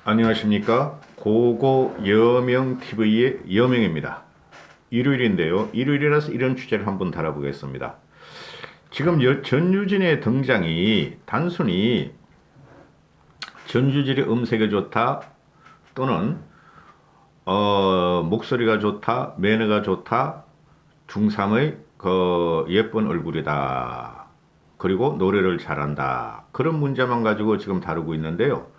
안녕하십니까. 고고 여명TV의 여명입니다. 일요일인데요. 일요일이라서 이런 주제를 한번 다뤄보겠습니다. 지금 전유진의 등장이 단순히 전유진의 음색이 좋다 또는 목소리가 좋다, 매너가 좋다, 중3의 그 예쁜 얼굴이다, 그리고 노래를 잘한다, 그런 문제만 가지고 지금 다루고 있는데요.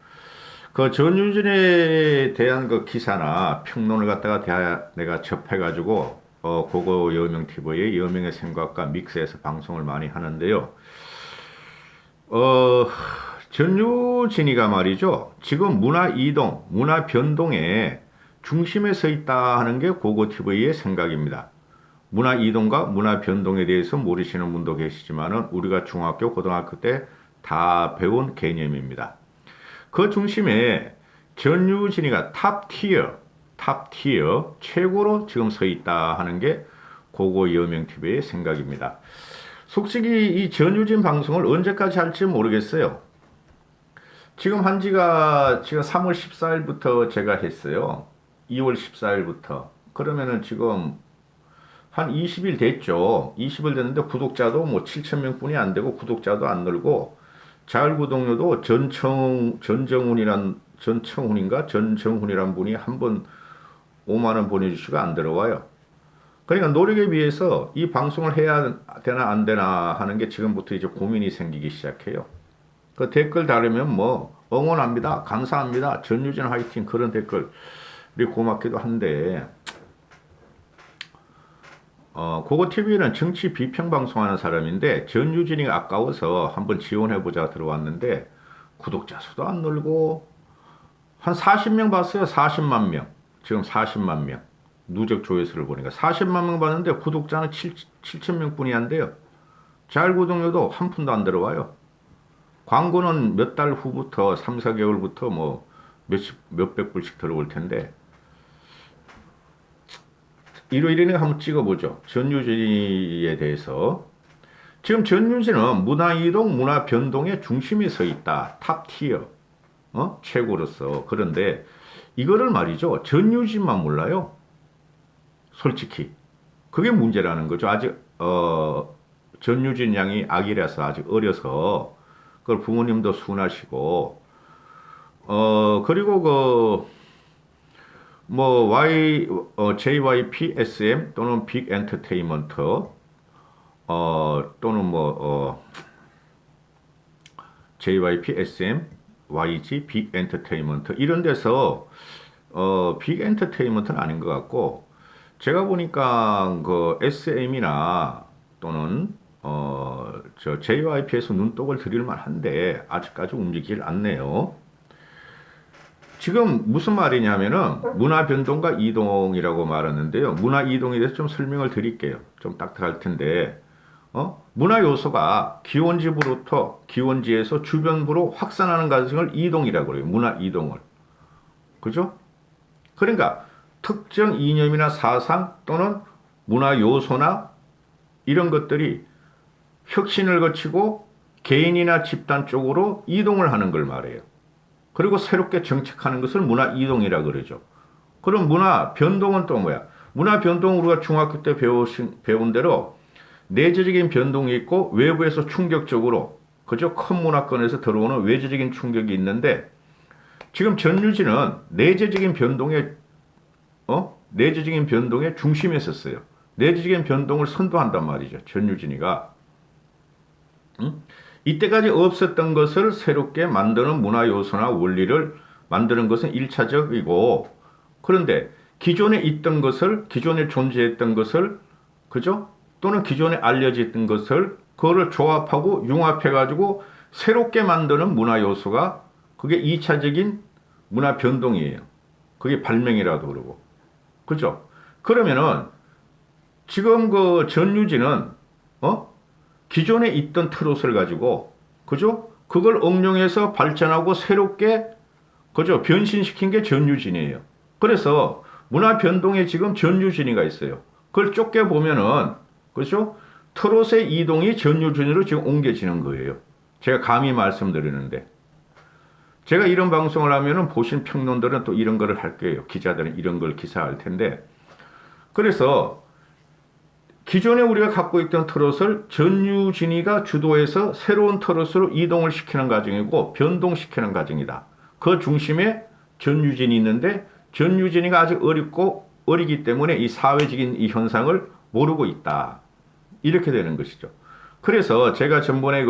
그 전유진에 대한 그 기사나 평론을 갖다가 내가 접해가지고 고고 여명 TV의 여명의 생각과 믹스해서 방송을 많이 하는데요. 어, 전유진이가 말이죠. 지금 문화 이동, 문화 변동의 중심에 서 있다 하는 게 고고 TV의 생각입니다. 문화 이동과 문화 변동에 대해서 모르시는 분도 계시지만은 우리가 중학교, 고등학교 때 다 배운 개념입니다. 그 중심에 전유진이가 탑티어 최고로 지금 서 있다 하는 게 고고 여명TV의 생각입니다. 솔직히 이 전유진 방송을 언제까지 할지 모르겠어요. 지금 지금 3월 14일부터 제가 했어요. 2월 14일부터. 그러면은 지금 한 20일 됐죠. 20일 됐는데 구독자도 뭐 7,000명 뿐이 안 되고 구독자도 안 늘고 자율구독료도 전청훈이란 분이 한 번 5만 원 보내주시고 안 들어와요. 그러니까 노력에 비해서 이 방송을 해야 되나 안 되나 하는 게 지금부터 이제 고민이 생기기 시작해요. 그 댓글 다르면 뭐 응원합니다, 감사합니다, 전유진 화이팅 그런 댓글이 고맙기도 한데 고고TV는 정치 비평 방송하는 사람인데 전유진이 아까워서 한번 지원해보자 들어왔는데 구독자 수도 안 늘고 한 40명 봤어요. 40만 명. 지금 40만 명. 누적 조회수를 보니까 40만 명 봤는데 구독자는 7,000명 뿐이 안 돼요. 자율구독료도 한 푼도 안 들어와요. 광고는 몇 달 후부터 3, 4개월부터 뭐 몇백 불씩 들어올 텐데 일요일에 한번 찍어보죠. 전유진에 대해서. 지금 전유진은 문화이동, 문화 변동의 중심에 서 있다. 탑티어. 최고로서. 그런데 이거를 말이죠. 전유진만 몰라요. 솔직히. 그게 문제라는 거죠. 아직, 전유진 양이 아기라서 아직 어려서, 그걸 부모님도 순하시고, 그리고 JYPSM 또는 빅 엔터테인먼트, 또는 JYPSM, YG, 빅 엔터테인먼트, 이런 데서, 빅 엔터테인먼트는 아닌 것 같고, 제가 보니까 SM이나 또는, JYP에서 눈독을 들일만 한데, 아직까지 움직이질 않네요. 지금 무슨 말이냐면은 문화 변동과 이동이라고 말하는데요. 문화 이동에 대해서 좀 설명을 드릴게요. 좀 딱딱할 텐데, 문화 요소가 기원지에서 주변부로 확산하는 과정을 이동이라고 그래요. 문화 이동을. 그죠? 그러니까 특정 이념이나 사상 또는 문화 요소나 이런 것들이 혁신을 거치고 개인이나 집단 쪽으로 이동을 하는 걸 말해요. 그리고 새롭게 정착하는 것을 문화 이동이라 그러죠. 그럼 문화 변동은 또 뭐야? 문화 변동 우리가 중학교 때 배운 대로 내재적인 변동이 있고 외부에서 충격적으로 그죠? 큰 문화권에서 들어오는 외재적인 충격이 있는데 지금 전유진은 내재적인 변동의 중심에 섰어요. 내재적인 변동을 선도한단 말이죠. 전유진이가. 이때까지 없었던 것을 새롭게 만드는 문화 요소나 원리를 만드는 것은 1차적이고, 그런데 기존에 존재했던 것을, 그죠? 또는 기존에 알려져 있던 것을, 그거를 조합하고 융합해가지고 새롭게 만드는 문화 요소가, 그게 2차적인 문화 변동이에요. 그게 발명이라도 그러고. 그죠? 그러면은, 지금 전유진은, 기존에 있던 트롯을 가지고, 그죠? 그걸 응용해서 발전하고 새롭게, 그죠? 변신시킨 게 전유진이에요. 그래서 문화 변동에 지금 전유진이가 있어요. 그걸 좁게 보면은, 그죠? 트롯의 이동이 전유진으로 지금 옮겨지는 거예요. 제가 감히 말씀드리는데. 제가 이런 방송을 하면은 보신 평론들은 또 이런 거를 할 거예요. 기자들은 이런 걸 기사할 텐데. 그래서 기존에 우리가 갖고 있던 트롯을 전유진이가 주도해서 새로운 트롯으로 이동을 시키는 과정이고 변동시키는 과정이다. 그 중심에 전유진이 있는데 전유진이가 아직 어리기 때문에 이 사회적인 이 현상을 모르고 있다. 이렇게 되는 것이죠. 그래서 제가 전번에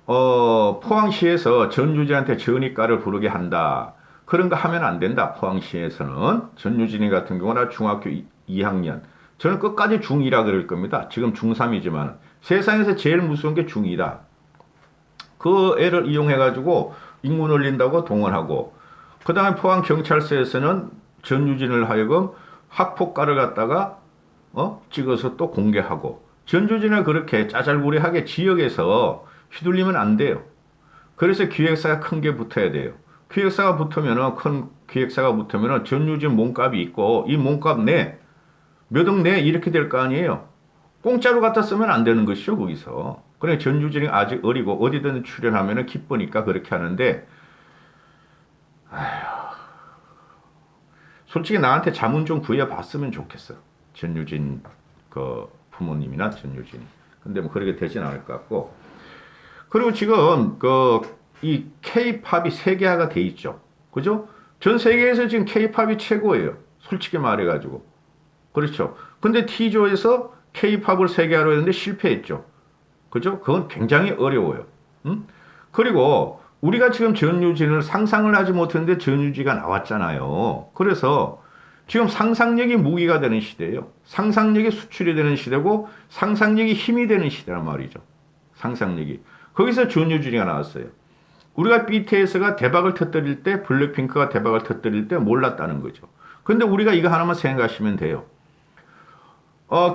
포항시에서 전유진한테 전입가를 부르게 한다. 그런 거 하면 안 된다. 포항시에서는. 전유진이 같은 경우는 중학교 2학년. 저는 끝까지 중2라 그럴 겁니다. 지금 중3이지만 세상에서 제일 무서운 게 중2다. 그 애를 이용해가지고 인문 올린다고 동원하고 그 다음에 포항경찰서에서는 전유진을 하여금 학폭가를 갖다가 찍어서 또 공개하고 전유진을 그렇게 짜잘부리하게 지역에서 휘둘리면 안 돼요. 그래서 기획사가 큰 게 붙어야 돼요. 기획사가 붙으면은 큰 기획사가 붙으면은 전유진 몸값이 있고 이 몸값 몇 억 내 이렇게 될 거 아니에요. 공짜로 갖다 쓰면 안 되는 것이죠 거기서. 그래 전유진이 아직 어리고 어디든 출연하면은 기쁘니까 그렇게 하는데 솔직히 나한테 자문 좀 구해봤으면 좋겠어. 전유진 그 부모님이나 전유진이. 근데 뭐 그렇게 되진 않을 것 같고. 그리고 지금 이 K-팝이 세계화가 돼 있죠. 그죠? 전 세계에서 지금 K-팝이 최고예요. 솔직히 말해가지고. 그렇죠. 근데 T조에서 K-팝을 세계화로 했는데 실패했죠. 그죠? 그건 굉장히 어려워요. 그리고 우리가 지금 전유진을 상상을 하지 못했는데 전유진가 나왔잖아요. 그래서 지금 상상력이 무기가 되는 시대예요. 상상력이 수출이 되는 시대고 상상력이 힘이 되는 시대란 말이죠. 상상력이. 거기서 전유진이가 나왔어요. 우리가 BTS가 대박을 터뜨릴 때 블랙핑크가 대박을 터뜨릴 때 몰랐다는 거죠. 근데 우리가 이거 하나만 생각하시면 돼요.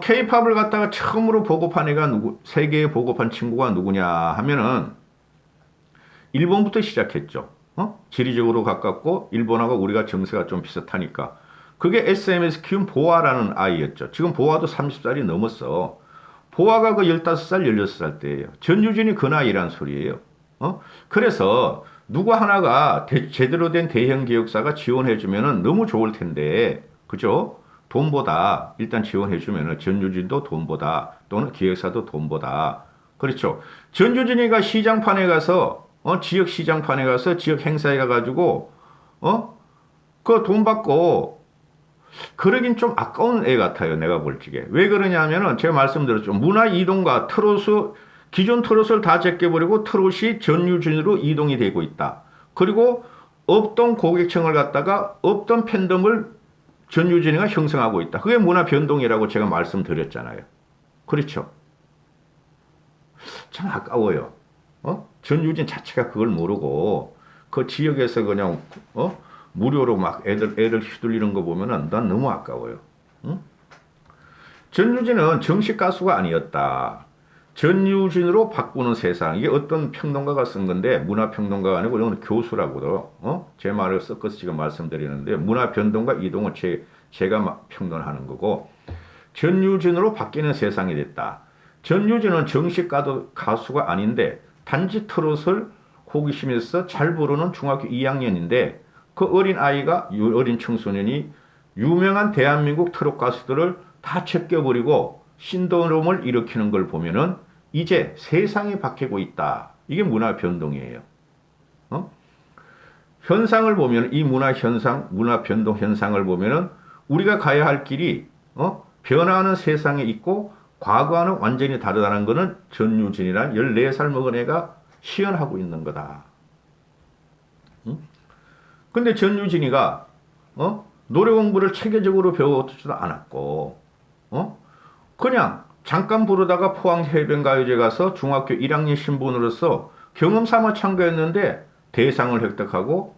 K-팝을 갖다가 처음으로 보급한 애가 세계에 보급한 친구가 누구냐 하면은 일본부터 시작했죠. 지리적으로 가깝고 일본하고 우리가 정세가 좀 비슷하니까. 그게 SM에서 키운 보아라는 아이였죠. 지금 보아도 30살이 넘었어. 보아가 15살, 16살 때예요. 전유진이 그 나이란 소리예요. 그래서 누구 하나가 제대로 된 대형 기획사가 지원해주면 너무 좋을 텐데, 그죠? 돈보다 일단 지원해주면 전유진도 돈보다 또는 기획사도 돈보다. 그렇죠. 전유진이가 시장판에 가서 지역 시장판에 가서 지역 행사에 가가지고 그 돈 받고 그러긴 좀 아까운 애 같아요. 내가 볼 적에. 왜 그러냐면은 제가 말씀드렸죠. 문화 이동과 기존 트롯을 다 제껴버리고 트롯이 전유진으로 이동이 되고 있다. 그리고 없던 고객층을 갖다가 없던 팬덤을 전유진이가 형성하고 있다. 그게 문화 변동이라고 제가 말씀드렸잖아요. 그렇죠. 참 아까워요. 전유진 자체가 그걸 모르고 그 지역에서 그냥 무료로 막 애들 휘둘리는 거 보면은 난 너무 아까워요. 응? 전유진은 정식 가수가 아니었다. 전유진으로 바꾸는 세상. 이게 어떤 평론가가 쓴 건데 문화평론가가 아니고 이건 교수라고도 제 말을 섞어서 지금 말씀드리는데 문화 변동과 이동은 제가 평론하는 거고 전유진으로 바뀌는 세상이 됐다. 전유진은 정식 가수가 아닌데 단지 트롯을 호기심에서 잘 부르는 중학교 2학년인데 그 어린 아이가 어린 청소년이 유명한 대한민국 트롯 가수들을 다 제껴버리고 신도롬을 일으키는 걸 보면은 이제 세상이 바뀌고 있다. 이게 문화 변동이에요. 현상을 보면 이 문화 변동 현상을 보면은 우리가 가야 할 길이 변화하는 세상에 있고 과거와는 완전히 다르다는 것은 전유진이란 14살 먹은 애가 시연하고 있는 거다. 근데 전유진이가 노래 공부를 체계적으로 배워오지도 않았고 그냥 잠깐 부르다가 포항 해변가요제 가서 중학교 1학년 신분으로서 경험 삼아 참가했는데 대상을 획득하고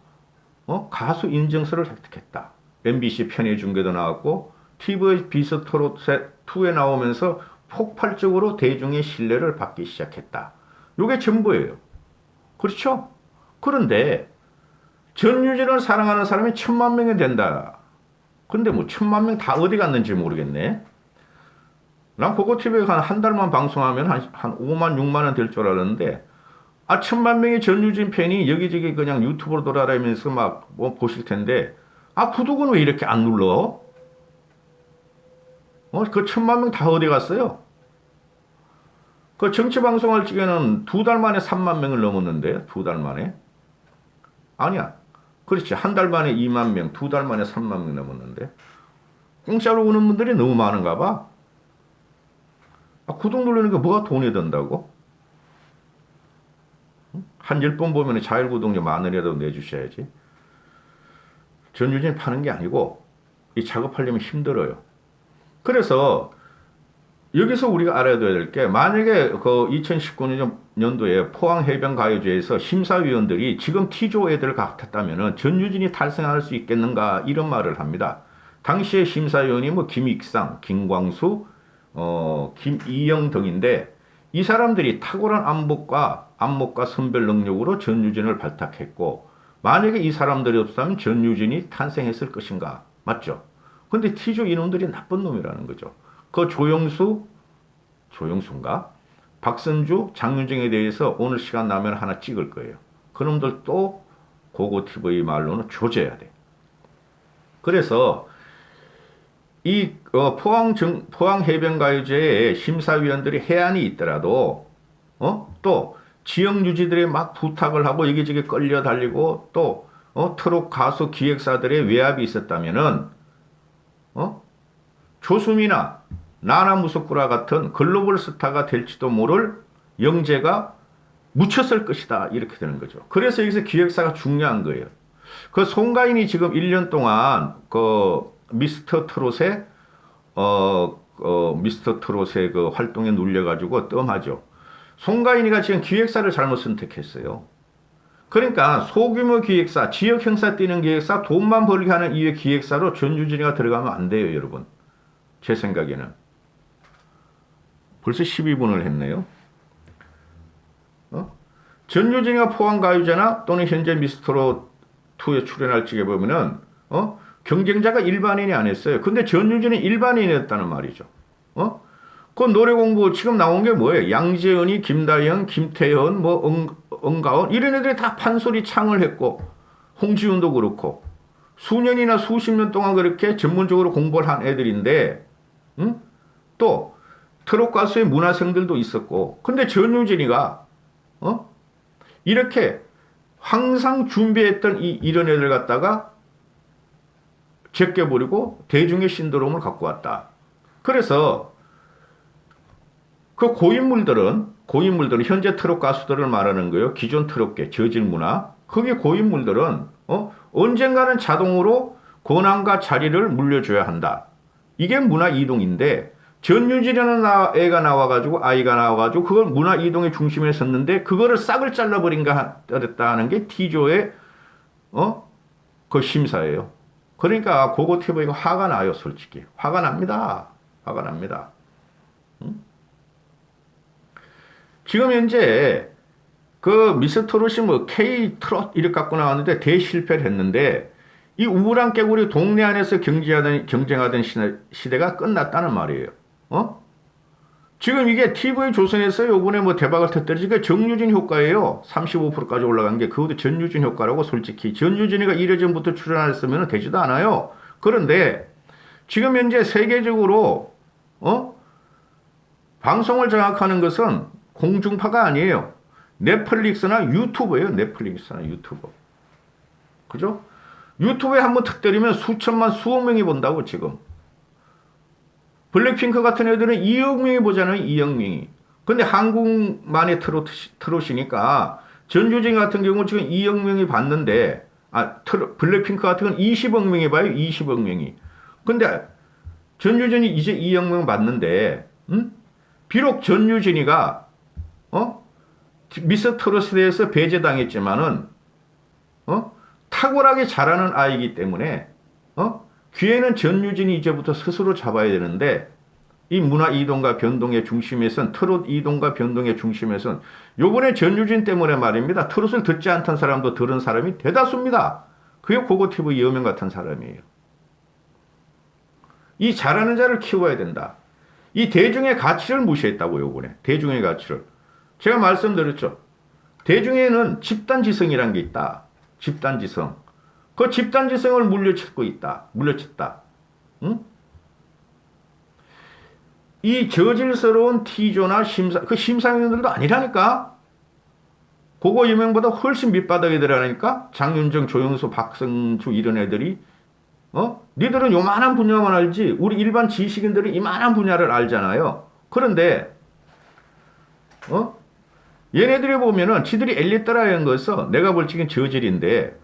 가수 인증서를 획득했다. MBC 편의 중계도 나왔고 TV의 비스트롯 2에 나오면서 폭발적으로 대중의 신뢰를 받기 시작했다. 이게 전부예요. 그렇죠? 그런데 전유진을 사랑하는 사람이 1000만 명이 된다. 근데 뭐 1000만 명 다 어디 갔는지 모르겠네. 난 그거 TV에 한 달만 방송하면 한 5만, 6만 원 될 줄 알았는데 아, 1,000만 명의 전유진 팬이 여기저기 그냥 유튜브로 돌아다니면서 막 뭐 보실 텐데, 아, 구독은 왜 이렇게 안 눌러? 그 1,000만 명 다 어디 갔어요? 그 정치 방송할 적에는 2달 만에 3만 명을 넘었는데, 2달 만에? 아니야. 그렇지. 한 달 만에 2만 명, 2달 만에 3만 명 넘었는데. 공짜로 오는 분들이 너무 많은가 봐. 아, 구독 누르는 게 뭐가 돈이 든다고? 한 10번 보면 자율구독료 10,000원이라도 내주셔야지. 전유진 파는 게 아니고, 이 작업하려면 힘들어요. 그래서 여기서 우리가 알아야 될 게, 만약에 그 2019년도에 포항해변가요제에서 심사위원들이 지금 T조 애들 같았다면 전유진이 탈승할 수 있겠는가 이런 말을 합니다. 당시에 심사위원이 뭐 김익상, 김광수, 김이영 등인데, 이 사람들이 탁월한 안목과 선별 능력으로 전유진을 발탁했고, 만약에 이 사람들이 없었다면 전유진이 탄생했을 것인가? 맞죠? 근데 T조 이놈들이 나쁜 놈이라는 거죠. 그 조영수인가? 박선주, 장윤정에 대해서 오늘 시간 나면 하나 찍을 거예요. 그놈들도 고고TV 말로는 조져야 돼. 그래서 이 포항해변가요제에 심사위원들이 해안이 있더라도 또 지역 유지들이 막 부탁을 하고 여기저기 끌려달리고 또 트롯 가수 기획사들의 외압이 있었다면은 조수미나 나나무소꾸라 같은 글로벌 스타가 될지도 모를 영재가 묻혔을 것이다. 이렇게 되는 거죠. 그래서 여기서 기획사가 중요한 거예요. 그 송가인이 지금 1년 동안 그 미스터 트롯의 그 활동에 눌려가지고 뜸하죠. 송가인이가 지금 기획사를 잘못 선택했어요. 그러니까 소규모 기획사, 지역 행사 뛰는 기획사, 돈만 벌게 하는 이 기획사로 전유진이가 들어가면 안 돼요, 여러분. 제 생각에는. 벌써 12분을 했네요. 전유진이가 포항가요제나 또는 현재 미스터로 2에 출연할 적에 보면은 경쟁자가 일반인이 안 했어요. 근데 전유진이 일반인이었다는 말이죠. 그 노래 공부 지금 나온 게 뭐예요? 양재현이, 김다영, 김태현, 은가원 이런 애들이 다 판소리 창을 했고, 홍지윤도 그렇고 수년이나 수십 년 동안 그렇게 전문적으로 공부를 한 애들인데, 또 트롯 가수의 문화생들도 있었고, 근데 전유진이가 이렇게 항상 준비했던 이런 애들 갖다가 제껴버리고 대중의 신드롬을 갖고 왔다. 그래서 그 고인물들은 현재 트롯 가수들을 말하는 거예요. 기존 트롯계 저질 문화. 거기 고인물들은 언젠가는 자동으로 권한과 자리를 물려줘야 한다. 이게 문화 이동인데, 전유진이라는 애가 나와가지고, 아이가 나와가지고 그걸 문화 이동의 중심에 섰는데 그거를 싹을 잘라버린가 했다는 게 T조의 그 심사예요. 그러니까 고고TV가 화가 나요. 솔직히 화가 납니다. 화가 납니다. 지금 현재 그 미스터롯이 뭐 K트롯 이렇게 갖고 나왔는데 대실패를 했는데, 이 우물안 깨구리 동네 안에서 경쟁하던 시대가 끝났다는 말이에요. 지금 이게 TV조선에서 요번에 뭐 대박을 터뜨리니까 정유진 효과예요. 35%까지 올라간 게 그것도 전유진 효과라고. 솔직히 전유진이가 1회 전부터 출연했으면 되지도 않아요. 그런데 지금 현재 세계적으로 방송을 장악하는 것은 공중파가 아니에요. 넷플릭스나 유튜브예요. 넷플릭스나 유튜브. 그죠? 유튜브에 한번 터뜨리면 수천만 수억 명이 본다고. 지금 블랙핑크 같은 애들은 2억 명이 보잖아요. 2억 명이. 근데 한국만의 트롯이니까 전유진 같은 경우 지금 2억 명이 봤는데, 블랙핑크 같은 건 20억 명이 봐요. 20억 명이. 근데 전유진이 이제 2억 명 봤는데, 비록 전유진이가 미스 트롯에 대해서 배제당했지만은 탁월하게 잘하는 아이기 때문에 기회는 전유진이 이제부터 스스로 잡아야 되는데, 이 문화 이동과 변동의 중심에선, 트롯 이동과 변동의 중심에선 요번에 전유진 때문에 말입니다. 트롯을 듣지 않던 사람도 들은 사람이 대다수입니다. 그게 고고TV 여명 같은 사람이에요. 이 잘하는 자를 키워야 된다. 이 대중의 가치를 무시했다고. 요번에 대중의 가치를 제가 말씀드렸죠. 대중에는 집단지성이란 게 있다. 집단지성. 그 집단지성을 물려쳤고 있다. 물려쳤다. 응? 이 저질스러운 T조나 심사위원들도 아니라니까. 그거 유명보다 훨씬 밑바닥에 들어가니까 장윤정, 조영수, 박성주 이런 애들이 니들은 요만한 분야만 알지 우리 일반 지식인들은 이만한 분야를 알잖아요. 그런데 얘네들이 보면은 지들이 엘리트라는 것은 내가 볼 적엔 저질인데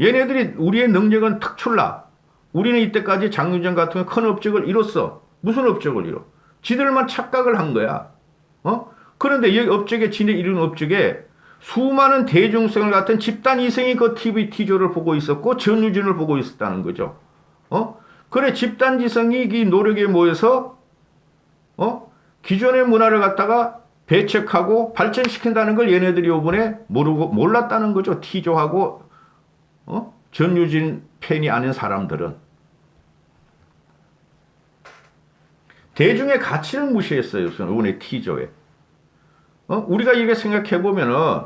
얘네들이 우리의 능력은 특출나. 우리는 이때까지 장윤정 같은 큰 업적을 이뤘어. 무슨 업적을 이뤄? 지들만 착각을 한 거야. 그런데 이 업적에 지네 이룬 업적에 수많은 대중성을 갖은 집단 이성이 그 TV T조를 보고 있었고 전유진을 보고 있었다는 거죠. 그래 집단지성이 이 노력에 모여서 기존의 문화를 갖다가 배척하고 발전시킨다는 걸 얘네들이 이번에 몰랐다는 거죠. T조하고 전유진 팬이 아닌 사람들은. 대중의 가치를 무시했어요. 이번에 T조에. 우리가 이렇게 생각해보면은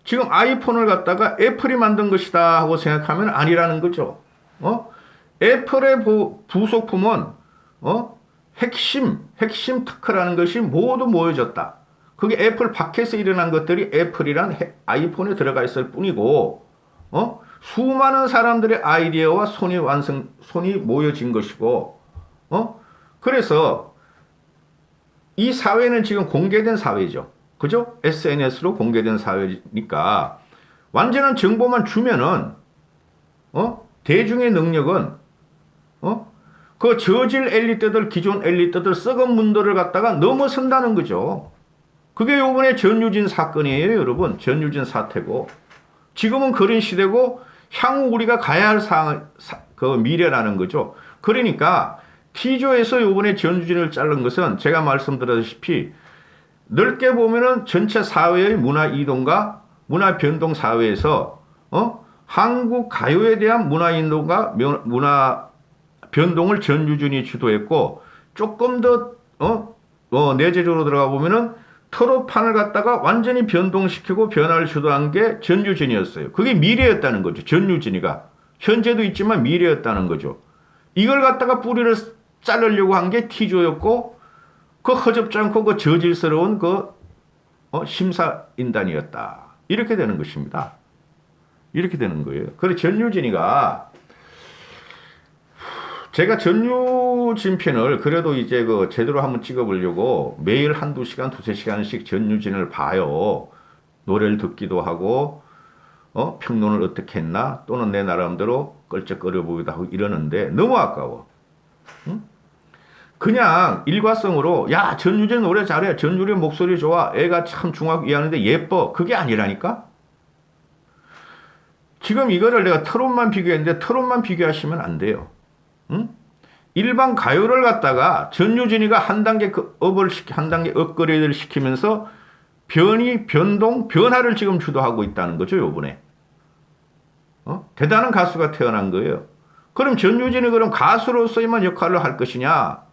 지금 아이폰을 갖다가 애플이 만든 것이다 하고 생각하면 아니라는 거죠. 애플의 부속품은 핵심 특허라는 것이 모두 모여졌다. 그게 애플 밖에서 일어난 것들이 애플이란 아이폰에 들어가 있을 뿐이고 수많은 사람들의 아이디어와 손이 모여진 것이고 그래서 이 사회는 지금 공개된 사회죠. 그죠? SNS로 공개된 사회니까 완전한 정보만 주면은 대중의 능력은 그 저질 엘리트들, 기존 엘리트들 썩은 문들을 갖다가 넘어선다는 거죠. 그게 요번에 전유진 사건이에요, 여러분. 전유진 사태고. 지금은 그런 시대고 향후 우리가 가야 할 그 미래라는 거죠. 그러니까 T조에서 요번에 전유진을 자른 것은 제가 말씀드렸다시피 넓게 보면은 전체 사회의 문화 이동과 문화 변동 사회에서 한국 가요에 대한 문화 이동과 문화 변동을 전유진이 주도했고 조금 더 내재적으로 들어가 보면은 트롯판을 갖다가 완전히 변동시키고 변화를 주도한 게 전유진이었어요. 그게 미래였다는 거죠. 전유진이가 현재도 있지만 미래였다는 거죠. 이걸 갖다가 뿌리를 자르려고 한 게 T조였고 그 허접지 않고 그 저질스러운 그 심사인단이었다. 이렇게 되는 것입니다. 이렇게 되는 거예요. 그래서 전유진이가 제가 전유진 편을 그래도 이제 그 제대로 한번 찍어보려고 매일 한두 시간, 두세 시간씩 전유진을 봐요. 노래를 듣기도 하고, 평론을 어떻게 했나? 또는 내 나름대로 끌적거려보기도 하고 이러는데 너무 아까워. 응? 그냥 일과성으로, 야, 전유진 노래 잘해. 전유진 목소리 좋아. 애가 참 중학 2학년인데 예뻐. 그게 아니라니까? 지금 이거를 내가 트롯만 비교했는데 트롯만 비교하시면 안 돼요. 응? 일반 가요를 갖다가 전유진이가 한 단계 한 단계 업그레이드를 시키면서 변화를 지금 주도하고 있다는 거죠, 요번에. 대단한 가수가 태어난 거예요. 그럼 전유진이 그럼 가수로서만 역할을 할 것이냐?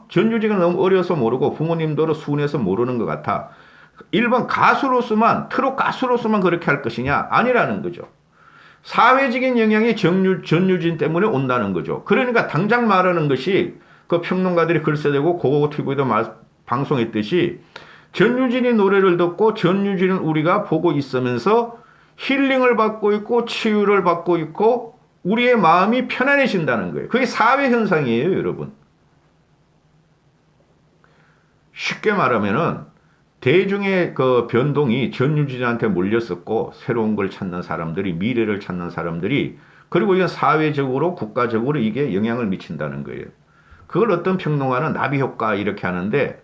전유진이 너무 어려서 모르고 부모님도 순해서 모르는 것 같아. 일반 가수로서만, 트롯 가수로서만 그렇게 할 것이냐? 아니라는 거죠. 사회적인 영향이 전유진 때문에 온다는 거죠. 그러니까 당장 말하는 것이 그 평론가들이 글 써대고 고고TV도 방송했듯이 전유진이 노래를 듣고 전유진은 우리가 보고 있으면서 힐링을 받고 있고 치유를 받고 있고 우리의 마음이 편안해진다는 거예요. 그게 사회현상이에요, 여러분. 쉽게 말하면은 대중의 그 변동이 전유진한테 몰렸었고 새로운 걸 찾는 사람들이 미래를 찾는 사람들이 그리고 이건 사회적으로 국가적으로 이게 영향을 미친다는 거예요. 그걸 어떤 평론가는 나비 효과 이렇게 하는데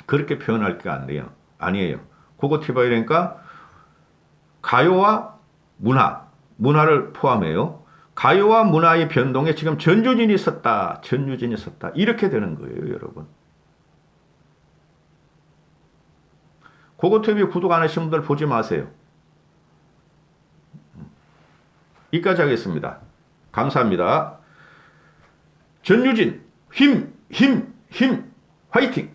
그렇게 표현할 게 안 돼요. 아니에요. 고고TV니까 가요와 문화를 포함해요. 가요와 문화의 변동에 지금 전유진이 섰다 이렇게 되는 거예요, 여러분. 고고TV 구독 안 하신 분들 보지 마세요. 여기까지 하겠습니다. 감사합니다. 전유진 힘 화이팅!